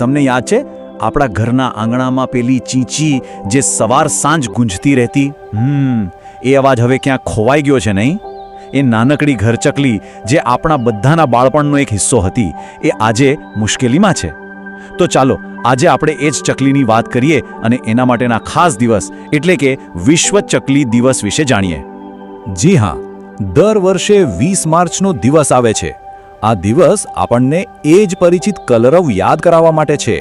તમને યાદ છે આપણા ઘરના આંગણામાં પેલી ચીંચી જે સવાર સાંજ ગુંજતી રહેતી? એ અવાજ હવે ક્યાં ખોવાઈ ગયો છે નહીં? એ નાનકડી ઘરચકલી જે આપણા બધાના બાળપણનો એક હિસ્સો હતી, એ આજે મુશ્કેલીમાં છે. તો ચાલો આજે આપણે એ જ ચકલીની વાત કરીએ અને એના માટેના ખાસ દિવસ એટલે કે વિશ્વ ચકલી દિવસ વિશે જાણીએ. જી હા, દર વર્ષે 20 માર્ચનો દિવસ આવે છે. આ દિવસ આપણને એ જ પરિચિત કલરવ યાદ કરાવવા માટે છે.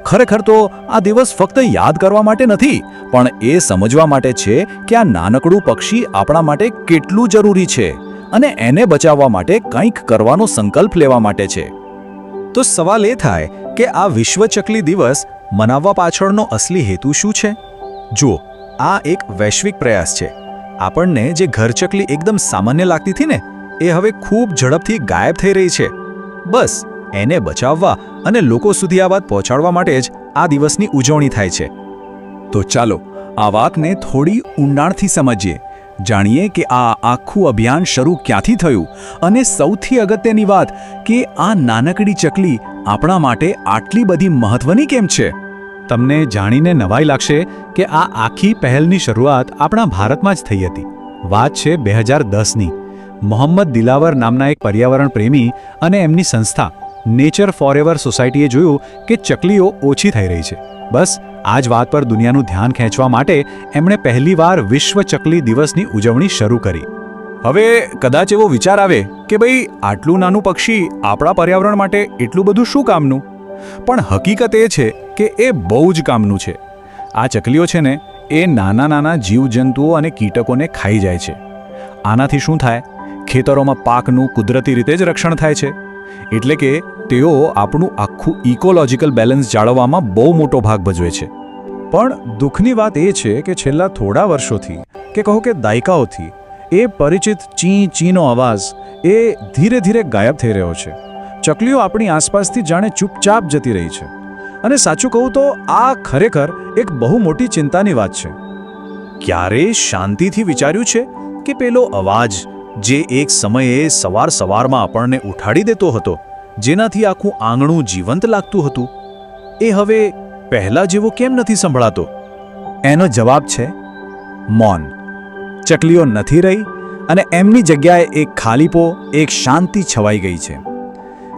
ખરેખર તો આ દિવસ ફક્ત યાદ કરવા માટે નથી, પણ એ સમજવા માટે છે કે આ નાનકડું પક્ષી આપણા માટે કેટલું જરૂરી છે અને એને બચાવવા માટે કંઈક કરવાનો સંકલ્પ લેવા માટે છે. તો સવાલ એ થાય કે આ વિશ્વ ચકલી દિવસ મનાવવા પાછળનો અસલી હેતુ શું છે? જુઓ, આ એક વૈશ્વિક પ્રયાસ છે. આપણને જે ઘરચકલી એકદમ સામાન્ય લાગતી હતી ને, એ હવે ખૂબ ઝડપથી ગાયબ થઈ રહી છે. બસ એને બચાવવા અને લોકો સુધી આ વાત પહોંચાડવા માટે જ આ દિવસની ઉજવણી થાય છે. તો ચાલો આ વાતને થોડી ઊંડાણથી સમજીએ, જાણીએ કે આ આખું અભિયાન શરૂ ક્યાંથી થયું અને સૌથી અગત્યની વાત કે આ નાનકડી ચકલી આપણા માટે આટલી બધી મહત્વની કેમ છે. તમને જાણીને નવાઈ લાગશે કે આ આખી પહેલની શરૂઆત આપણા ભારતમાં જ થઈ હતી. વાત છે 2010ની. મોહમ્મદ દિલાવર નામના એક પર્યાવરણ પ્રેમી અને એમની સંસ્થા નેચર ફોરએવર સોસાયટીએ જોયું કે ચકલીઓ ઓછી થઈ રહી છે. બસ આ જ વાત પર દુનિયાનું ધ્યાન ખેંચવા માટે એમણે પહેલીવાર વિશ્વ ચકલી દિવસની ઉજવણી શરૂ કરી. હવે કદાચ એવો વિચાર આવે કે ભાઈ આટલું નાનું પક્ષી આપણા પર્યાવરણ માટે એટલું બધું શું કામનું? પણ હકીકત એ છે કે એ બહુ જ કામનું છે. આ ચકલીઓ છે ને, એ નાના નાના જીવજંતુઓ અને કીટકોને ખાઈ જાય છે. આનાથી શું થાય? ખેતરોમાં પાકનું કુદરતી રીતે જ રક્ષણ થાય છે. એટલે કે તેઓ આપણું આખું ઇકોલોજીકલ બેલેન્સ જાળવવામાં બહુ મોટો ભાગ ભજવે છે. પણ દુઃખની વાત એ છે કે છેલ્લા થોડા વર્ષોથી કે કહો કે દાયકાઓથી એ પરિચિત ચી ચીનો અવાજ એ ધીરે ધીરે ગાયબ થઈ રહ્યો છે. ચકલીઓ આપણી આસપાસથી જાણે ચૂપચાપ જતી રહી છે. અને સાચું કહું તો આ ખરેખર એક બહુ મોટી ચિંતાની વાત છે. ક્યારે શાંતિથી વિચાર્યું છે કે પેલો અવાજ જે એક સમયે સવારમાં આપણને ઉઠાડી દેતો હતો, જેનાથી આખું આંગણું જીવંત લાગતું હતું, એ હવે પહેલા જેવો કેમ નથી સંભળાતો? એનો જવાબ છે મૌન. ચકલીઓ નથી રહી અને એમની જગ્યાએ એક ખાલીપો, એક શાંતિ છવાઈ ગઈ છે.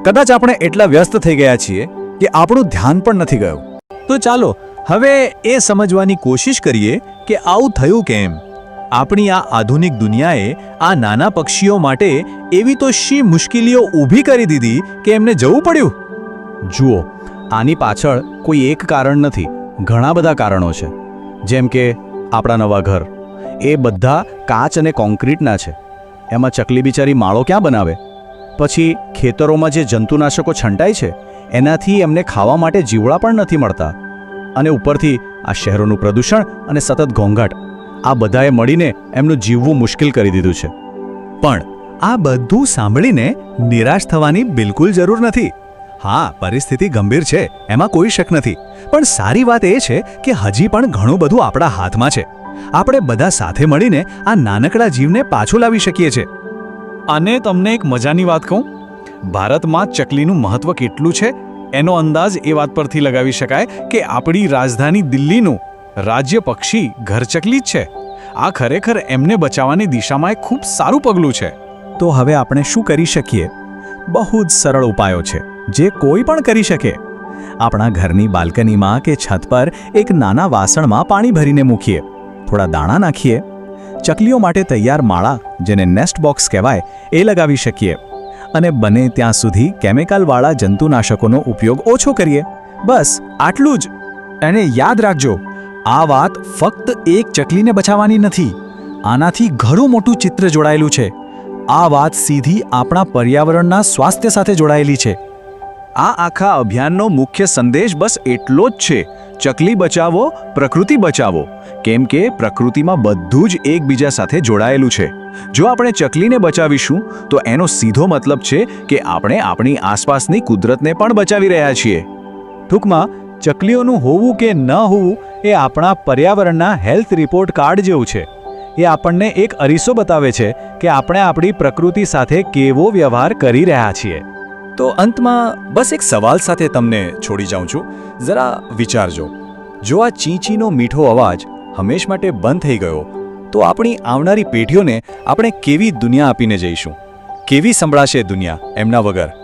કદાચ આપણે એટલા વ્યસ્ત થઈ ગયા છીએ કે આપણું ધ્યાન પણ નથી ગયું. તો ચાલો હવે એ સમજવાની કોશિશ કરીએ કે આવું થયું કેમ. આપણી આ આધુનિક દુનિયાએ આ નાના પક્ષીઓ માટે એવી તો શી મુશ્કેલીઓ ઊભી કરી દીધી કે એમને જવું પડ્યું? જુઓ, આની પાછળ કોઈ એક કારણ નથી, ઘણા બધા કારણો છે. જેમ કે આપણા નવા ઘર, એ બધા કાચ અને કોન્ક્રીટના છે. એમાં ચકલી બિચારી માળો ક્યાં બનાવે? પછી ખેતરોમાં જે જંતુનાશકો છંટાય છે, એનાથી એમને ખાવા માટે જીવડા પણ નથી મળતા. અને ઉપરથી આ શહેરોનું પ્રદૂષણ અને સતત ઘોંઘાટ, આ બધાએ મળીને એમનું જીવવું મુશ્કેલ કરી દીધું છે. પણ આ બધું સાંભળીને નિરાશ થવાની બિલકુલ જરૂર નથી. હા, પરિસ્થિતિ ગંભીર છે, એમાં કોઈ શક નથી. પણ સારી વાત એ છે કે હજી પણ ઘણું બધું આપણા હાથમાં છે. આપણે બધા સાથે મળીને આ નાનકડા જીવને પાછું લાવી શકીએ છીએ. અને તમને એક મજાની વાત કહું, ભારતમાં ચકલીનું મહત્વ કેટલું છે એનો અંદાજ એ વાત પરથી લગાવી શકાય કે આપણી રાજધાની દિલ્હીનું રાજ્ય પક્ષી ઘરચકલી જ છે. આ ખરેખર એમને બચાવવાની દિશામાં એક ખૂબ સારું પગલું છે. તો હવે આપણે શું કરી શકીએ? બહુ જ સરળ ઉપાયો છે જે કોઈ પણ કરી શકે. આપણા ઘરની બાલ્કનીમાં કે છત પર એક નાના વાસણમાં પાણી ભરીને મૂકીએ, થોડા દાણા નાખીએ, ચકલીઓ માટે તૈયાર માળા, જેને નેસ્ટ બોક્સ કહેવાય, એ લગાવી શકીએ. અને બને ત્યાં સુધી કેમિકલવાળા જંતુનાશકોનો ઉપયોગ ઓછો કરીએ. બસ આટલું જ. અને યાદ રાખજો, આ વાત ફક્ત એક ચકલીને બચાવવાની નથી, આનાથી ઘણું મોટું ચિત્ર જોડાયેલું છે. આ વાત સીધી આપણા પર્યાવરણના સ્વાસ્થ્ય સાથે જોડાયેલી છે. આ આખા અભિયાનનો મુખ્ય સંદેશ બસ એટલો જ છે: ચકલી બચાવો, પ્રકૃતિ બચાવો. કેમ કે પ્રકૃતિમાં બધું જ એકબીજા સાથે જોડાયેલું છે. જો આપણે ચકલીને બચાવીશું તો એનો સીધો મતલબ છે કે આપણે આપણી આસપાસની કુદરતને પણ બચાવી રહ્યા છીએ. ટૂંકમાં ચકલીઓનું હોવું કે ન હોવું એ આપણા પર્યાવરણના હેલ્થ રિપોર્ટ કાર્ડ જેવું છે. એ આપણને એક અરીસો બતાવે છે કે આપણે આપણી પ્રકૃતિ સાથે કેવો વ્યવહાર કરી રહ્યા છીએ. તો અંતમાં બસ એક સવાલ સાથે તમને છોડી જાઉં છું. જરા વિચારજો, જો આ ચીંચીનો મીઠો અવાજ હંમેશ માટે બંધ થઈ ગયો તો આપણી આવનારી પેઢીઓને આપણે કેવી દુનિયા આપીને જઈશું? કેવી સંભળાશે દુનિયા એમના વગર?